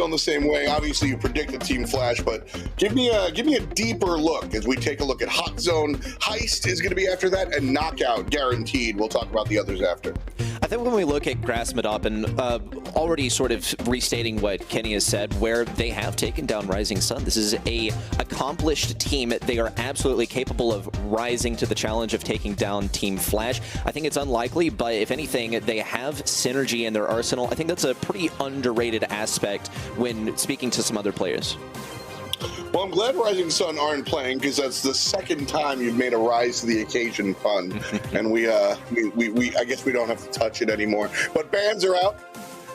feeling the same way. Obviously, you predicted Team Flash, but give me a deeper look as we take a look at Hot Zone. Heist is going to be after that, and Knockout guaranteed. We'll talk about the others after. I think when we look at Grass Madop, and already sort of restating what Kenny has said, where they have taken down Rising Sun, this is a accomplished team. They are absolutely capable of rising to the challenge of taking down Team Flash. I think it's unlikely, but if anything, they have synergy in their arsenal. I think that's a pretty underrated aspect when speaking to some other players. Well, I'm glad Rising Sun aren't playing, because that's the second time you've made a rise to the occasion pun, and I guess we don't have to touch it anymore. But bans are out,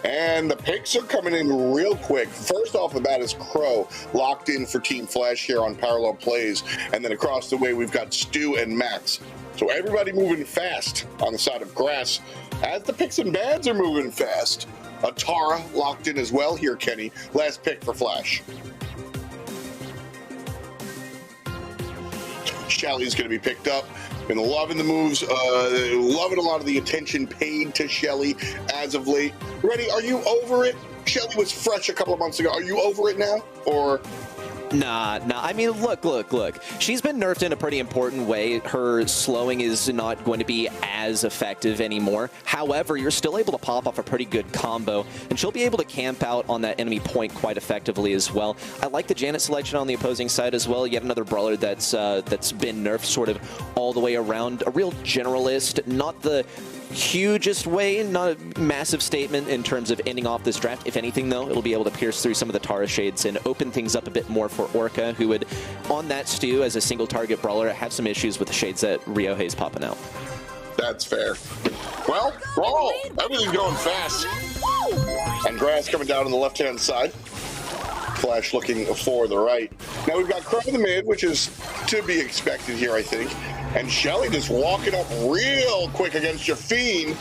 and the picks are coming in real quick. First off the bat is Crow, locked in for Team Flash here on Parallel Plays, and then across the way we've got Stu and Max. So everybody moving fast on the side of Grass, as the picks and bans are moving fast. Atara locked in as well here, Kenny. Last pick for Flash. Shelly's going to be picked up. Been loving the moves, loving a lot of the attention paid to Shelly as of late. Ready? Are you over it? Shelly was fresh a couple of months ago. Are you over it now? Or... Nah. I mean, look. She's been nerfed in a pretty important way. Her slowing is not going to be as effective anymore. However, you're still able to pop off a pretty good combo, and she'll be able to camp out on that enemy point quite effectively as well. I like the Janet selection on the opposing side as well. Yet another brawler that's been nerfed sort of all the way around. A real generalist, not the hugest way, not a massive statement in terms of ending off this draft. If anything, though, it'll be able to pierce through some of the Tara shades and open things up a bit more for Orca, who would, on that Stu as a single target brawler, have some issues with the shades that Ryohei's popping out. That's fair. Well, Brawl, everything's going fast. And Grass coming down on the left-hand side. Flash looking for the right. Now we've got Crow in the mid, which is to be expected here, I think. And Shelly just walking up real quick against Jafine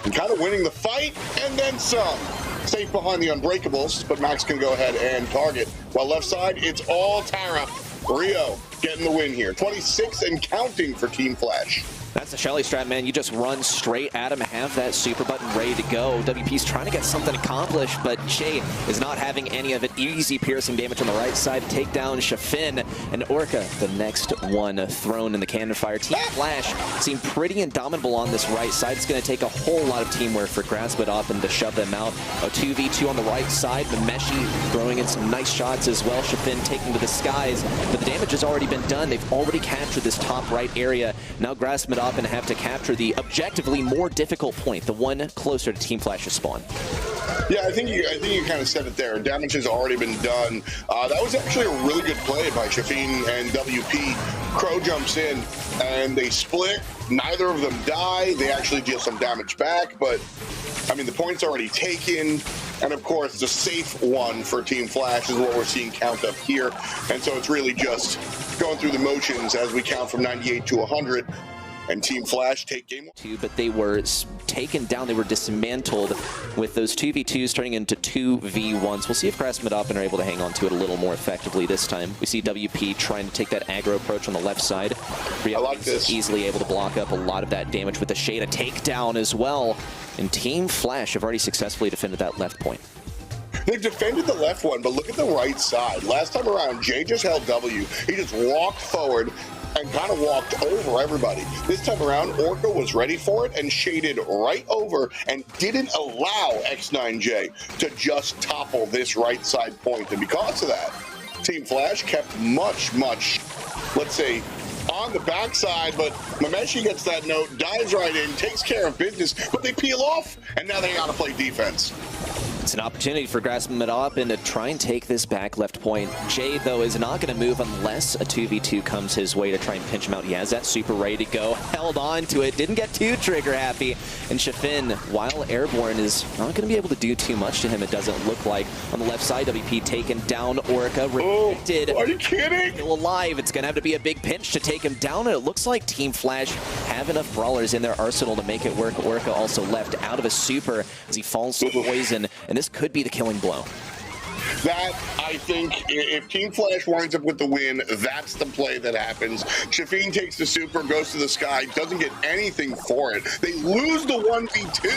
and kind of winning the fight, and then some. Safe behind the Unbreakables, but Max can go ahead and target. While left side, it's all Tara. Rio getting the win here. 26 and counting for Team Flash. That's the Shelly strat, man. You just run straight at him, have that super button ready to go. WP's trying to get something accomplished, but Shay is not having any of it. Easy piercing damage on the right side to take down Shafin, and Orca, the next one thrown in the cannon fire. Team Flash seem pretty indomitable on this right side. It's going to take a whole lot of teamwork for Graspit up and to shove them out. A 2v2 on the right side. Memeshi throwing in some nice shots as well. Shafin taking to the skies, but the damage has already been done. They've already captured this top right area. Now Graspit up and have to capture the objectively more difficult point, the one closer to Team Flash's spawn. Yeah, I think you kind of said it there. Damage has already been done. That was actually a really good play by Shafin and WP. Crow jumps in and they split. Neither of them die. They actually deal some damage back, but I mean, the point's already taken. And of course, the safe one for Team Flash is what we're seeing count up here. And so it's really just going through the motions as we count from 98 to 100. And Team Flash take game one. But they were taken down, they were dismantled with those 2v2s turning into 2v1s. We'll see if Grass Madop are able to hang on to it a little more effectively this time. We see WP trying to take that aggro approach on the left side. I like this. Easily able to block up a lot of that damage with the Shade, a takedown as well. And Team Flash have already successfully defended that left point. They've defended the left one, but look at the right side. Last time around, Jay just held W. He just walked forward and kind of walked over everybody. This time around, Orca was ready for it and shaded right over and didn't allow X9J to just topple this right side point. And because of that, Team Flash kept much, let's say, on the backside, but Memeshi gets that note, dives right in, takes care of business, but they peel off, and now they gotta play defense. It's an opportunity for Grass Madop and to try and take this back left point. Jay, though, is not going to move unless a 2v2 comes his way to try and pinch him out. He has that super ready to go. Held on to it. Didn't get too trigger happy. And Shafin, while airborne, is not going to be able to do too much to him, it doesn't look like. On the left side, WP taken down. Orca rejected. Oh, are you kidding? Still alive. It's going to have to be a big pinch to take him down. And it looks like Team Flash have enough brawlers in their arsenal to make it work. Orca also left out of a super as he falls to poison. And this could be the killing blow. That, I think, if Team Flash winds up with the win, that's the play that happens. Shafin takes the super, goes to the sky, doesn't get anything for it. They lose the 1v2.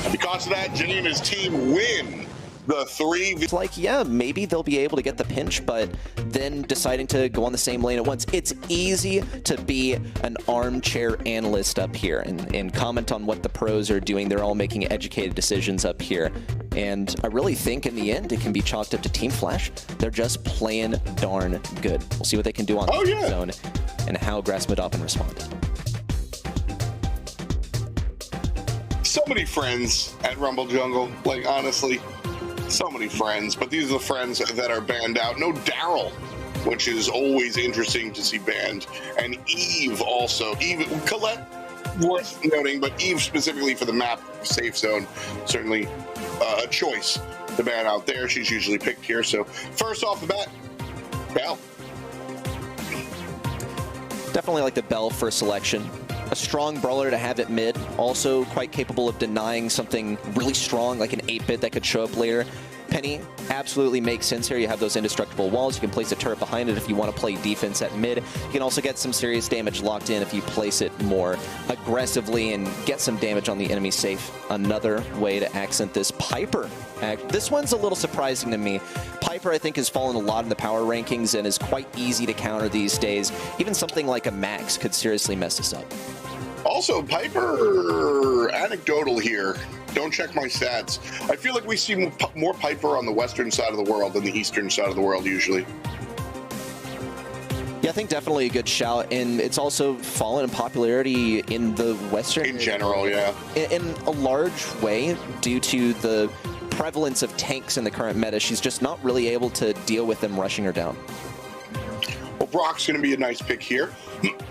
And because of that, Janina's team win The 3 It's like, yeah, maybe they'll be able to get the pinch, but then deciding to go on the same lane at once. It's easy to be an armchair analyst up here and comment on what the pros are doing. They're all making educated decisions up here. And I really think in the end it can be chalked up to Team Flash. They're just playing darn good. We'll see what they can do on the zone and how Grasmadapen respond. So many friends at Rumble Jungle, like honestly. So many friends, but these are the friends that are banned out. No Daryl, which is always interesting to see banned. And Eve also. Eve, Colette, worth noting, but Eve specifically for the map safe zone, certainly a choice to ban out there. She's usually picked here. So first off the bat, Bell. Definitely like the Bell for selection. A strong brawler to have at mid, also quite capable of denying something really strong like an 8-bit that could show up later. Penny absolutely makes sense here. You have those indestructible walls. You can place a turret behind it if you want to play defense at mid. You can also get some serious damage locked in if you place it more aggressively and get some damage on the enemy safe. Another way to accent this. Piper. This one's a little surprising to me. Piper, I think, has fallen a lot in the power rankings and is quite easy to counter these days. Even something like a Max could seriously mess this up. Also, Piper, anecdotal here. Don't check my stats. I feel like we see more Piper on the western side of the world than the eastern side of the world usually. Yeah, I think definitely a good shout, and it's also fallen in popularity in the western. In general, yeah. In a large way, due to the prevalence of tanks in the current meta. She's just not really able to deal with them rushing her down. Well, Brock's going to be a nice pick here.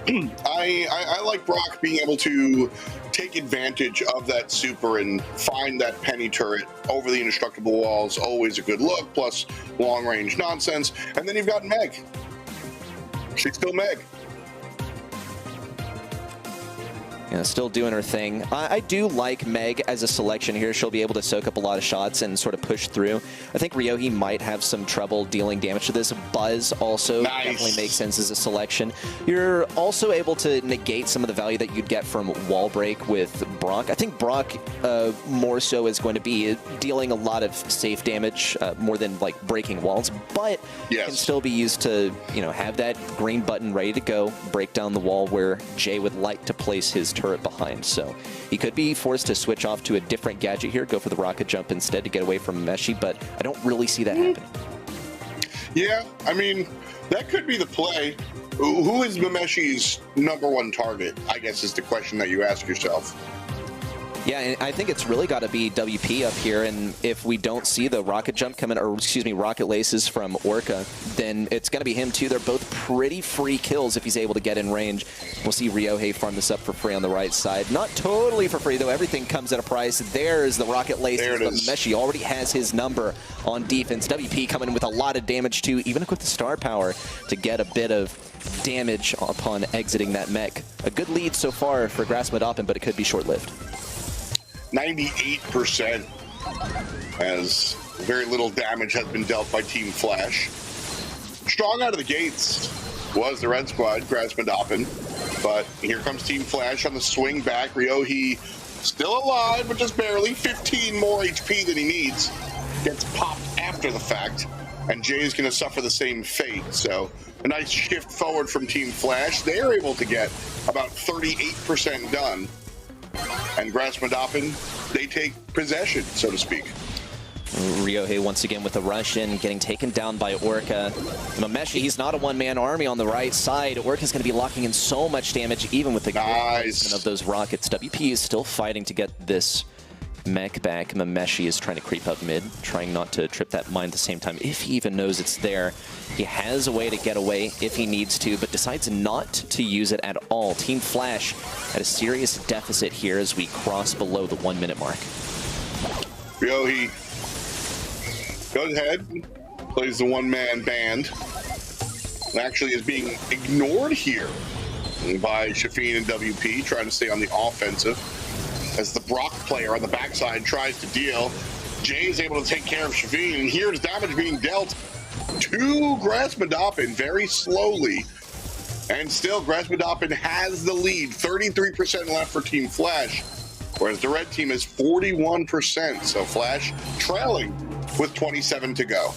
I like Brock being able to take advantage of that super and find that penny turret over the indestructible walls. Always a good look, plus long range nonsense. And then you've got Meg. She's still Meg. Yeah, still doing her thing. I do like Meg as a selection here. She'll be able to soak up a lot of shots and sort of push through. I think Ryohei might have some trouble dealing damage to this. Buzz also definitely makes sense as a selection. You're also able to negate some of the value that you'd get from wall break with Brock. I think Brock more so is going to be dealing a lot of safe damage more than like breaking walls, but can still be used to, you know, have that green button ready to go, break down the wall where Jay would like to place his turret behind. So he could be forced to switch off to a different gadget here, go for the rocket jump instead to get away from Meshi, but I don't really see that happening. Yeah, I mean, that could be the play. Who is Memeshi's #1 target, I guess is the question that you ask yourself. Yeah, and I think it's really got to be WP up here, and if we don't see the rocket jump coming, or excuse me, rocket laces from Orca, then it's going to be him too. They're both pretty free kills if he's able to get in range. We'll see Ryohei farm this up for free on the right side. Not totally for free, though. Everything comes at a price. There's the rocket laces, but Meshi already has his number on defense. WP coming in with a lot of damage too, even equipped the star power to get a bit of damage upon exiting that mech. A good lead so far for Grasmadapen, but it could be short-lived. 98%, as very little damage has been dealt by Team Flash. Strong out of the gates was the red squad, Grasmadapen, but here comes Team Flash on the swing back. Ryohei still alive, but just barely. 15 more HP than he needs. Gets popped after the fact, and Jay's going to suffer the same fate. So a nice shift forward from Team Flash. They're able to get about 38% done. And Grasmadapen, they take possession, so to speak. Ryohei once again with a rush in, getting taken down by Orca. Meshi, he's not a one-man army on the right side. Orca's going to be locking in so much damage, even with the placement of those rockets. WP is still fighting to get this mech back. Meshi is trying to creep up mid, trying not to trip that mine at the same time, if he even knows it's there. He has a way to get away if he needs to, but decides not to use it at all. Team Flash at a serious deficit here as we cross below the 1 minute mark. Ryohei goes ahead, plays the one-man band, and actually is being ignored here by Shafin and WP, trying to stay on the offensive. As the Brock player on the backside tries to deal, Jay is able to take care of Shafin, and here's damage being dealt to Grasmadapen very slowly. And still, Grasmadapen has the lead. 33% left for Team Flash, whereas the red team is 41%. So Flash trailing with 27 to go.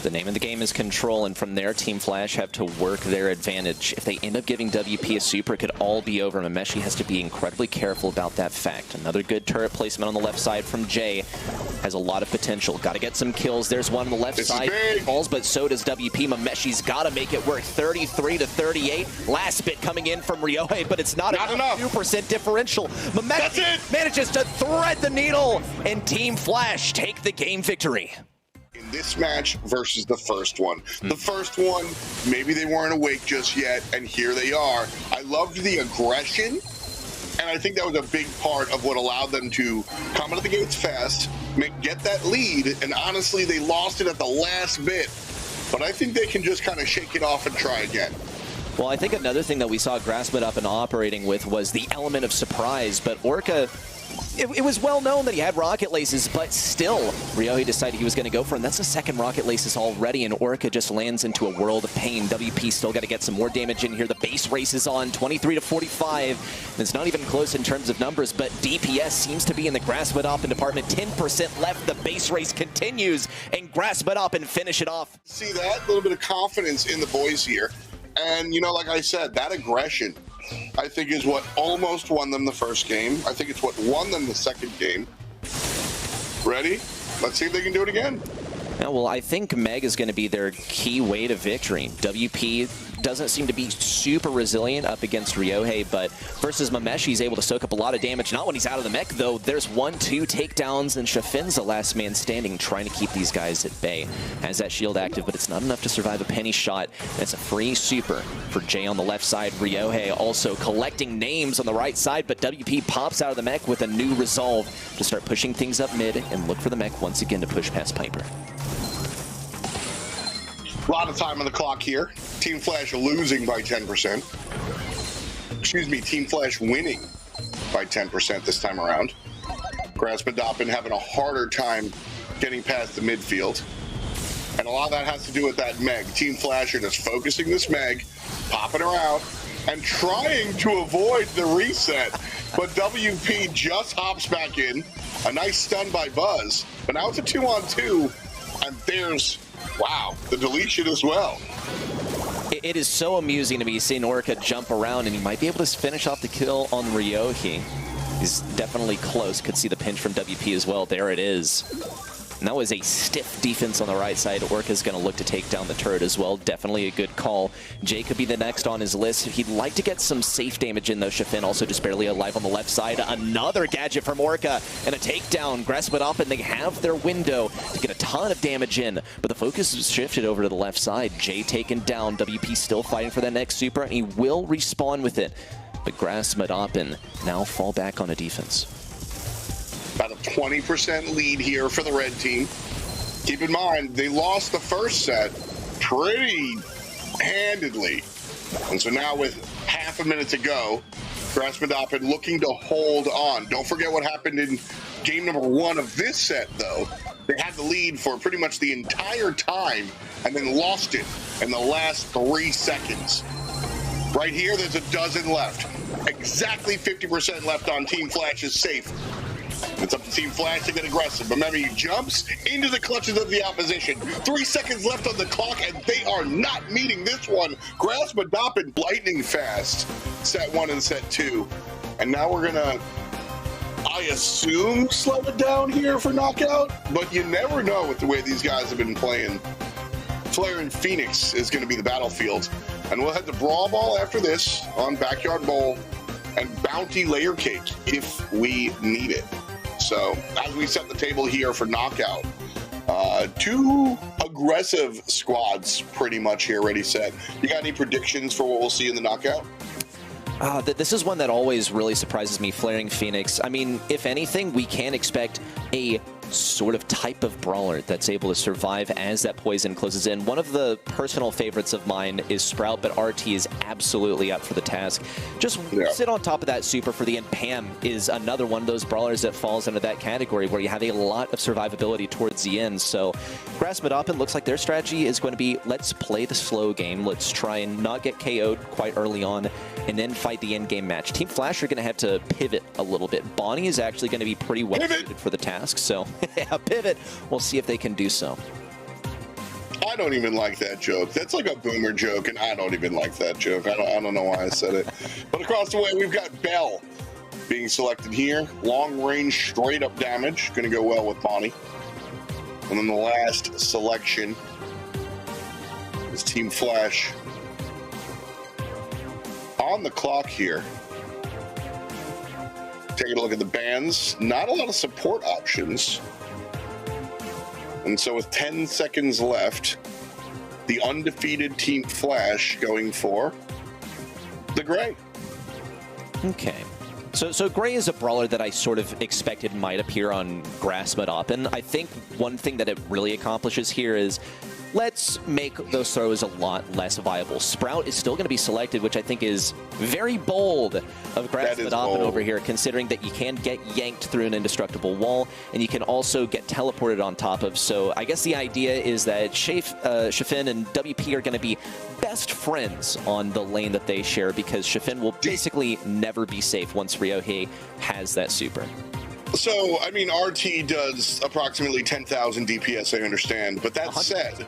The name of the game is control, and from there, Team Flash have to work their advantage. If they end up giving WP a super, it could all be over. Mameshi has to be incredibly careful about that fact. Another good turret placement on the left side from Jay. Has a lot of potential. Got to get some kills. There's one on the left side. Falls, but so does WP. Mameshi's got to make it work. 33 to 38. Last bit coming in from Ryohei, but it's not enough. 2% differential. Mameshi manages to thread the needle, and Team Flash take the game victory. In this match versus the first one. The first one, maybe they weren't awake just yet, and here they are. I loved the aggression, and I think that was a big part of what allowed them to come out of the gates fast, get that lead, and honestly, they lost it at the last bit. But I think they can just kind of shake it off and try again. Well, I think another thing that we saw Grasp It Up and operating with was the element of surprise, but Orca, it was well known that he had rocket laces, but still, Ryohei decided he was going to go for him. That's the second rocket laces already, and Orca just lands into a world of pain. WP still got to get some more damage in here. The base race is on, 23 to 45. It's not even close in terms of numbers, but DPS seems to be in the Grasp It Up department. 10% left. The base race continues, and Grasp It Up and finish it off. See that? A little bit of confidence in the boys here. And, you know, like I said, that aggression, I think, is what almost won them the first game. I think it's what won them the second game. Ready? Let's see if they can do it again. Yeah, well, I think Meg is going to be their key way to victory. WP doesn't seem to be super resilient up against Ryohei, but versus Mameshi, he's able to soak up a lot of damage. Not when he's out of the mech, though. There's 1-2 takedowns, and Shafin's the last man standing, trying to keep these guys at bay. Has that shield active, but it's not enough to survive a penny shot. And it's a free super for Jay on the left side. Ryohei also collecting names on the right side, but WP pops out of the mech with a new resolve to start pushing things up mid and look for the mech once again to push past Piper. A lot of time on the clock here. Team Flash losing by 10%. Excuse me, Team Flash winning by 10% this time around. Grasp It Up having a harder time getting past the midfield. And a lot of that has to do with that Meg. Team Flash are just focusing this Meg, popping her out, and trying to avoid the reset. But WP just hops back in. A nice stun by Buzz. But now it's a 2-on-2, and there's, wow, the deletion as well. It is so amusing to me seeing Orca jump around, and he might be able to finish off the kill on Ryohei. He's definitely close. Could see the pinch from WP as well. There it is. And that was a stiff defense on the right side. Orca's going to look to take down the turret as well. Definitely a good call. Jay could be the next on his list. He'd like to get some safe damage in, though. Shafin also just barely alive on the left side. Another gadget from Orca and a takedown. Grasp It Up, and they have their window to get a ton of damage in. But the focus is shifted over to the left side. Jay taken down. WP still fighting for that next super, and he will respawn with it. But Grasp It Up now fall back on a defense. About a 20% lead here for the red team. Keep in mind, they lost the first set pretty handedly. And so now with half a minute to go, Grasp It Up looking to hold on. Don't forget what happened in game number 1 of this set, though. They had the lead for pretty much the entire time and then lost it in the last 3 seconds. Right here, there's a dozen left. Exactly 50% left on Team Flash is safe. It's up to Team Flash to get aggressive. Remember, he jumps into the clutches of the opposition. 3 seconds left on the clock, and they are not meeting this one. Grasp It Up lightning fast. Set 1 and set 2. And now we're going to, I assume, slow it down here for knockout. But you never know with the way these guys have been playing. Flare and Phoenix is going to be the battlefield. And we'll head to Brawl Ball after this on Backyard Bowl and Bounty Layer Cake if we need it. So as we set the table here for knockout, 2 aggressive squads pretty much here, ready, set. You got any predictions for what we'll see in the knockout? This is one that always really surprises me, Flaring Phoenix. I mean, if anything, we can expect a sort of type of brawler that's able to survive as that poison closes in. One of the personal favorites of mine is Sprout, but RT is absolutely up for the task. Just sit on top of that super for the end. Pam is another one of those brawlers that falls under that category where you have a lot of survivability towards the end. So Grasp It Up, it looks like their strategy is going to be, let's play the slow game. Let's try and not get KO'd quite early on and then fight the end game match. Team Flash are going to have to pivot a little bit. Bonnie is actually going to be pretty well suited for the task, so A pivot. We'll see if they can do so. I don't even like that joke. That's like a boomer joke, and I don't even like that joke. I don't know why I said it. But across the way, we've got Bell being selected here. Long range, straight up damage. Going to go well with Bonnie. And then the last selection is Team Flash. On the clock here. Taking a look at the bans. Not a lot of support options. And so with 10 seconds left, the undefeated Team Flash going for the Gray. Okay. So Gray is a brawler that I sort of expected might appear on Grass Open. I think one thing that it really accomplishes here is let's make those throws a lot less viable. Sprout is still going to be selected, which I think is very bold of Grass Open over here, considering that you can get yanked through an indestructible wall, and you can also get teleported on top of. So I guess the idea is that Shafin and WP are going to be best friends on the lane that they share, because Shafin will basically never be safe once Ryohei has that super. So, I mean, RT does approximately 10,000 DPS, I understand. But that said,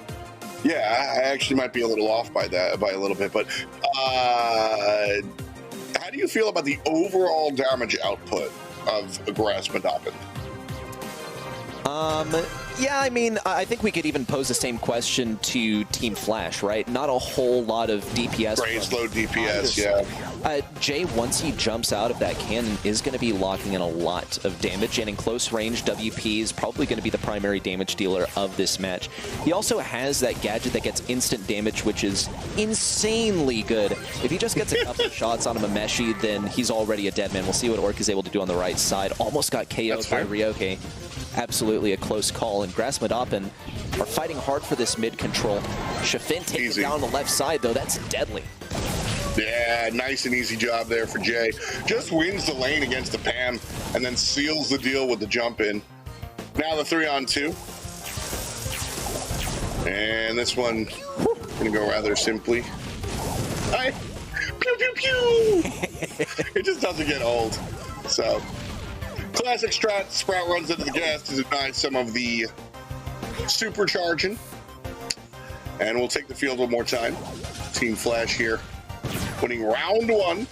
yeah, I actually might be a little off by that, by a little bit. But how do you feel about the overall damage output of Grass Open? Yeah, I mean, I think we could even pose the same question to Team Flash, right? Not a whole lot of DPS. Very slow DPS, yeah. Jay, once he jumps out of that cannon, is going to be locking in a lot of damage, and in close range, WP is probably going to be the primary damage dealer of this match. He also has that gadget that gets instant damage, which is insanely good. If he just gets a couple of shots on a Mameshi, then he's already a dead man. We'll see what Orc is able to do on the right side. Almost got KO'd by Ryohei. Absolutely a close call, and Grass Open are fighting hard for this mid control. Shafin takes it down on the left side, though. That's deadly. Yeah, nice and easy job there for Jay. Just wins the lane against the Pam and then seals the deal with the jump in. Now the 3-on-2. And this one gonna go rather simply. Hi. Pew, pew, pew. It just doesn't get old. So, classic strat. Sprout runs into the gas to deny some of the supercharging. And we'll take the field one more time. Team Flash here, winning round 1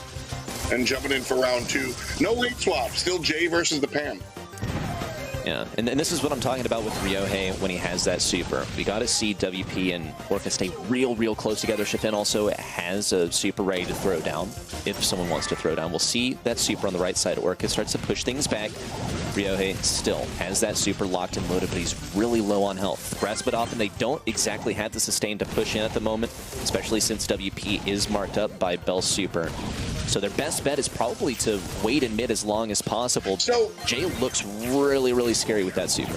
and jumping in for round 2. No late swap, still Jay versus the Pam. Yeah, and this is what I'm talking about with Ryohei when he has that super. We got to see WP and Orca stay real close together. Shafin also has a super ready to throw down if someone wants to throw down. We'll see that super on the right side. Orca starts to push things back. Ryohei still has that super locked and loaded, but he's really low on health. Grasp it off, and they don't exactly have the sustain to push in at the moment, especially since WP is marked up by Bell's super. So their best bet is probably to wait in mid as long as possible. So Jay looks really scary with that super.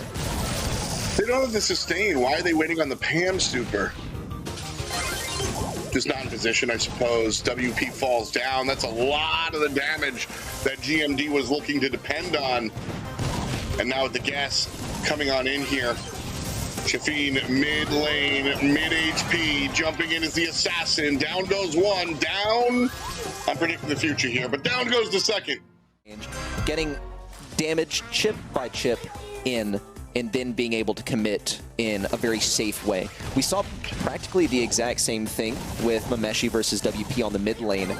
They don't have the sustain. Why are they waiting on the Pam super? Just not in position, I suppose. WP falls down. That's a lot of the damage that GMD was looking to depend on. And now with the gas coming on in here, Shafin mid lane, mid HP, jumping in as the assassin. Down goes one, down. I'm predicting the future here, but down goes the second. Getting damage chip by chip in, and then being able to commit in a very safe way. We saw practically the exact same thing with Mameshi versus WP on the mid lane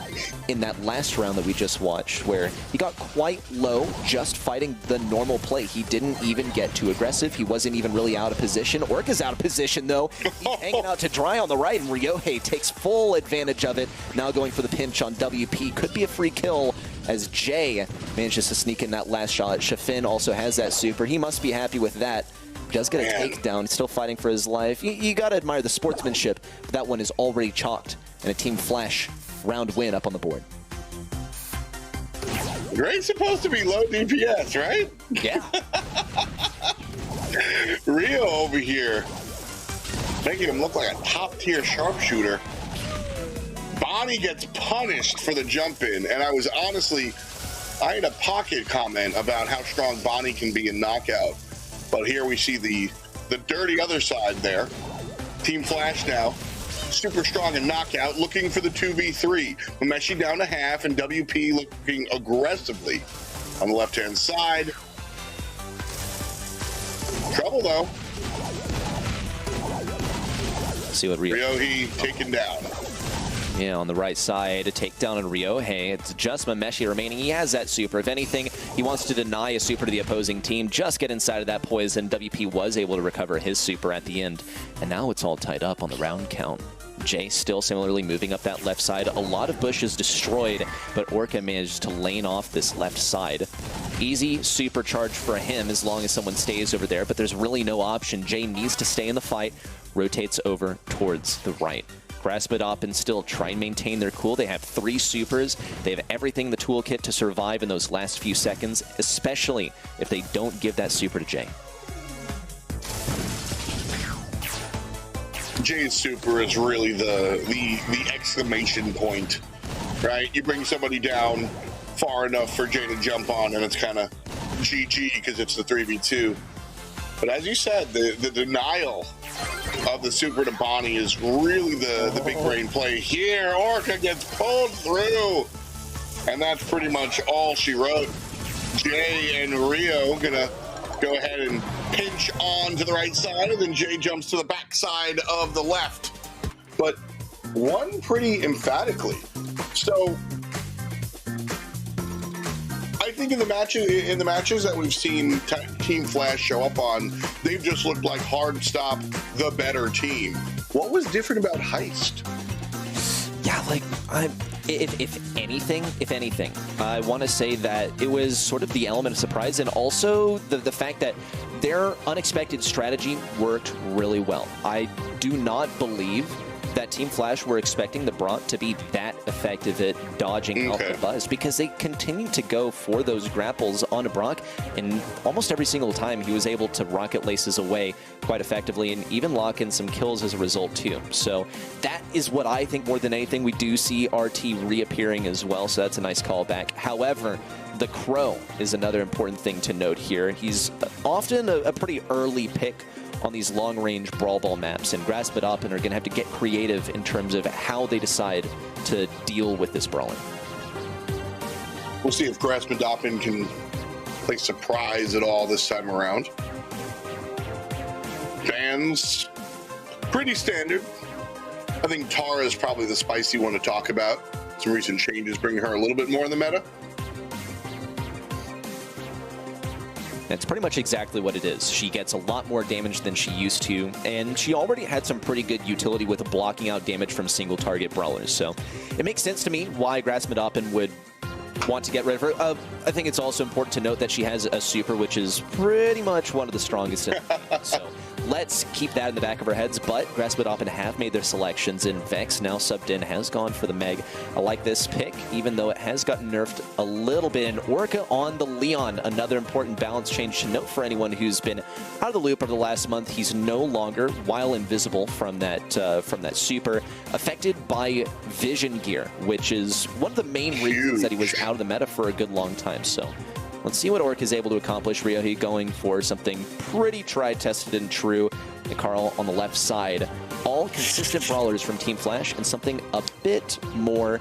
in that last round that we just watched, where he got quite low just fighting the normal play. He didn't even get too aggressive. He wasn't even really out of position. Orca's out of position, though. He's hanging out to dry on the right, and Ryohei takes full advantage of it. Now going for the pinch on WP. Could be a free kill, as Jay manages to sneak in that last shot. Shafin also has that super. He must be happy with that. Does get a takedown, still fighting for his life. You gotta admire the sportsmanship, but that one is already chalked, and a Team Flash round win up on the board. Gray's supposed to be low DPS, right? Yeah. Rio over here, making him look like a top-tier sharpshooter. Bonnie gets punished for the jump in, and I was honestly, I had a pocket comment about how strong Bonnie can be in knockout. But here we see the dirty other side there. Team Flash now, super strong in knockout, looking for the 2v3. Mameshi down to half, and WP looking aggressively on the left-hand side. trouble, though. See what Ryohei taken down. Yeah, on the right side, a takedown on Ryohei. It's just Mameshi remaining. He has that super. If anything, he wants to deny a super to the opposing team. Just get inside of that poison. WP was able to recover his super at the end. And now it's all tied up on the round count. Jay still similarly moving up that left side. A lot of bushes destroyed, but Orca managed to lane off this left side. Easy supercharge for him as long as someone stays over there, but there's really no option. Jay needs to stay in the fight. Rotates over towards the right. Grasp it up and still try and maintain their cool. They have 3 supers. They have everything in the toolkit to survive in those last few seconds, especially if they don't give that super to Jay. Jay's super is really the exclamation point, right? You bring somebody down far enough for Jay to jump on, and it's kind of GG because it's the 3v2. But as you said, the denial of the super to Bonnie is really the big brain play here. Orca gets pulled through, and that's pretty much all she wrote. Jay and Rio gonna go ahead and pinch on to the right side, and then Jay jumps to the back side of the left. But one pretty emphatically. So I think in the matches that we've seen Team Flash show up on, they've just looked like hard stop, the better team. What was different about Heist? Yeah, like if anything, I want to say that it was sort of the element of surprise, and also the fact that their unexpected strategy worked really well. I do not believe that Team Flash were expecting the Brawl to be that effective at dodging Alpha Buzz, because they continue to go for those grapples onto Brock, and almost every single time he was able to rocket laces away quite effectively and even lock in some kills as a result too. So that is what I think more than anything. We do see RT reappearing as well, so that's a nice callback. However, the Crow is another important thing to note here. He's often a pretty early pick on these long-range Brawl Ball maps, and Grasp It Up and are going to have to get creative in terms of how they decide to deal with this brawling. We'll see if Grasp It Up can play surprise at all this time around. Fans, pretty standard. I think Tara is probably the spicy one to talk about. Some recent changes bringing her a little bit more in the meta. That's pretty much exactly what it is. She gets a lot more damage than she used to, and she already had some pretty good utility with blocking out damage from single target brawlers. So it makes sense to me why Grasmadapen would want to get rid of her. I think it's also important to note that she has a super, which is pretty much one of the strongest. So let's keep that in the back of our heads. But Grasmadapen have made their selections, and Vex, now subbed in, has gone for the Meg. I like this pick, even though it has gotten nerfed a little bit. And Orca on the Leon, another important balance change to note for anyone who's been out of the loop over the last month. He's no longer, while invisible from that super, affected by vision gear, which is one of the main reasons that he was out of the meta for a good long time. So let's see what Orc is able to accomplish. Ryohei going for something pretty tried, tested, and true. And Carl on the left side. All consistent brawlers from Team Flash, and something a bit more,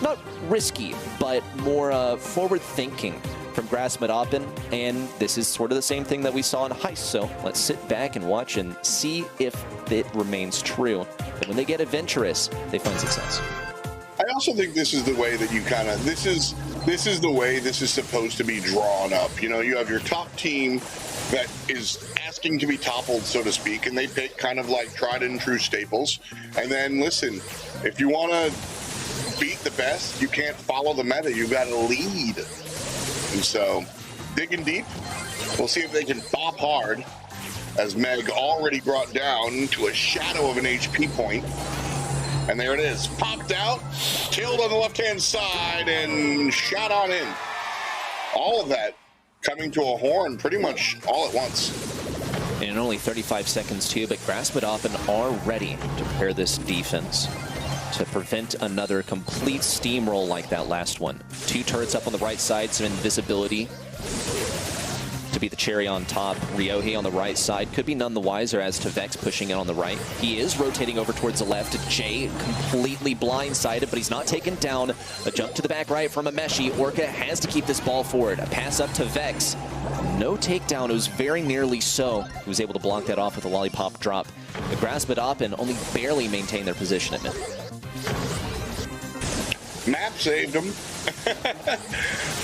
not risky, but more forward-thinking from Grasmadapen. And this is sort of the same thing that we saw in Heist. So let's sit back and watch and see if it remains true. And when they get adventurous, they find success. I also think this is the way that you kind of, this is the way this is supposed to be drawn up. You know, you have your top team that is asking to be toppled, so to speak, and they pick kind of like tried and true staples. And then listen, if you want to beat the best, you can't follow the meta. You got to lead. And so digging deep, we'll see if they can bop hard, as Meg already brought down to a shadow of an HP point. And there it is, popped out, killed on the left-hand side, and shot on in. All of that coming to a horn pretty much all at once. And in only 35 seconds too, but Grasmadapen are ready to prepare this defense to prevent another complete steamroll like that last one. 2 turrets up on the right side, some invisibility to be the cherry on top. Ryohei on the right side could be none the wiser as to Vex pushing in on the right. He is rotating over towards the left. Jay completely blindsided, but he's not taken down. A jump to the back right from Mameshi. Orca has to keep this ball forward. A pass up to Vex. No takedown. It was very nearly so. He was able to block that off with a lollipop drop. The Grasp-a-Doppin only barely maintained their position at mid. Map saved him.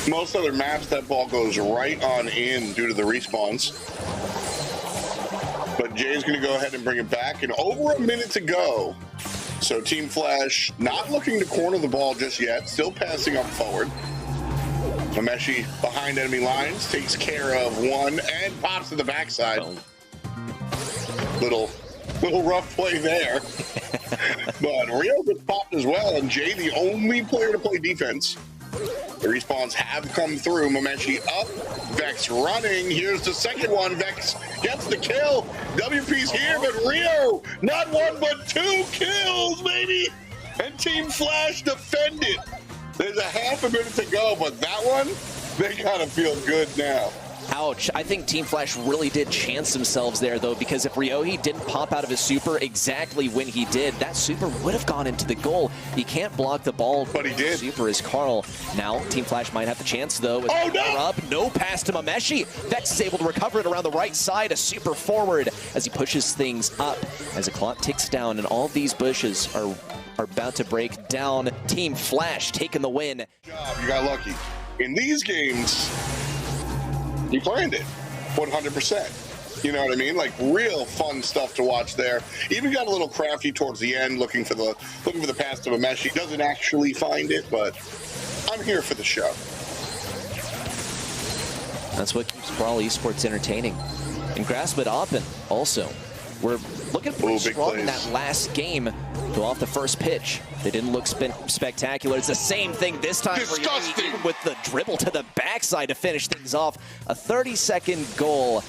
Most other maps, that ball goes right on in due to the respawns. But Jay's going to go ahead and bring it back, and over a minute to go. So Team Flash not looking to corner the ball just yet, still passing up forward. Mameshi behind enemy lines, takes care of one and pops to the backside. Little rough play there. But Rio gets popped as well, and Jay the only player to play defense. The respawns have come through. Mameshi up, Vex running. Here's the second one. Vex gets the kill. WP's here, but Rio, not one but two kills, baby. And Team Flash defend it. There's a half a minute to go, but that one, they gotta feel good now. Ouch. I think Team Flash really did chance themselves there, though, because if Ryohei didn't pop out of his super exactly when he did, that super would have gone into the goal. He can't block the ball. But he did. Super is Carl. Now, Team Flash might have the chance, though. With up. No pass to Mameshi. Vex is able to recover it around the right side. A super forward as he pushes things up. As the clock ticks down, and all these bushes are about to break down. Team Flash taking the win. Good job. You got lucky. In these games, you planned it 100%. You know what I mean? Like real fun stuff to watch there. Even got a little crafty towards the end, looking for the pass to Mameshi. Doesn't actually find it, but I'm here for the show. That's what keeps Brawl Esports entertaining. And Grasp-a-Doppin also. We're looking pretty strong in that last game. Go off the first pitch. They didn't look spectacular. It's the same thing this time for Ryohei with the dribble to the backside to finish things off. A 30-second goal.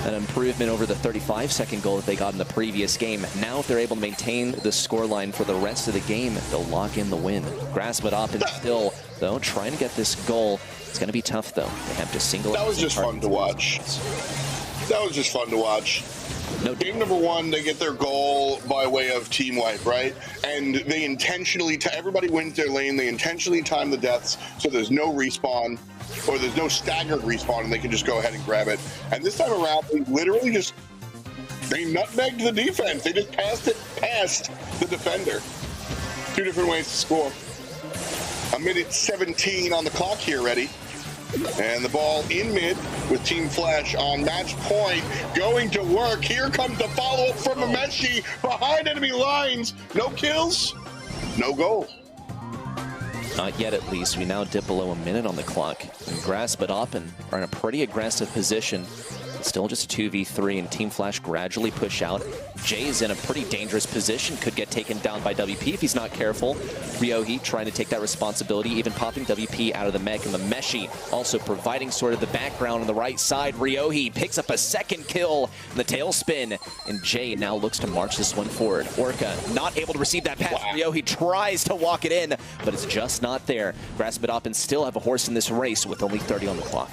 An improvement over the 35-second goal that they got in the previous game. Now if they're able to maintain the scoreline for the rest of the game, they'll lock in the win. Grasp-a-Doppin still, though, trying to get this goal. It's going to be tough, though. They have to single. That was just fun to watch. That was just fun to watch. No, game number one, they get their goal by way of team wipe, right? And they intentionally, everybody wins their lane, they intentionally time the deaths so there's no respawn, or there's no staggered respawn, and they can just go ahead and grab it. And this time around, they literally just, they nutmegged the defense. They just passed it past the defender. Two different ways to score. A minute 17 on the clock here, ready? And the ball in mid with Team Flash on match point, going to work. Here comes the follow-up from Mameshi behind enemy lines. No kills, no goal. Not yet, at least. We now dip below a minute on the clock. And Grasp-a-Doppin are in a pretty aggressive position. Still just a 2v3, and Team Flash gradually push out. Jay's in a pretty dangerous position, could get taken down by WP if he's not careful. Ryohei trying to take that responsibility, even popping WP out of the mech, and Mameshi also providing sort of the background on the right side. Ryohei picks up a second kill in the tailspin, and Jay now looks to march this one forward. Orca not able to receive that pass. Wow. Ryohei tries to walk it in, but it's just not there. Grasp-a-Doppin still have a horse in this race with only 30 on the clock.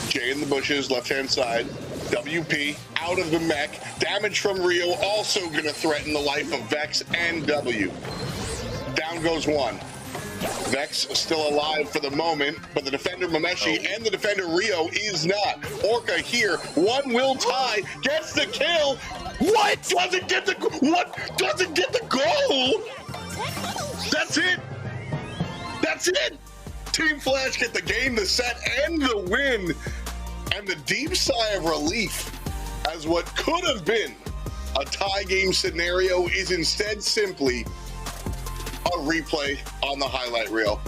Jay in the bushes, left-hand side. WP out of the mech. Damage from Rio also going to threaten the life of Vex and W. Down goes one. Vex still alive for the moment, but the defender Mameshi and the defender Rio is not. Orca here, one will tie, gets the kill. What? Doesn't get the goal? That's it. That's it. Team Flash get the game, the set, and the win. And the deep sigh of relief as what could have been a tie game scenario is instead simply a replay on the highlight reel.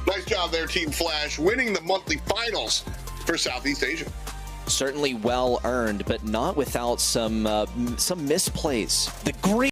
Nice job there, Team Flash, winning the monthly finals for Southeast Asia. Certainly well earned, but not without some misplays. The great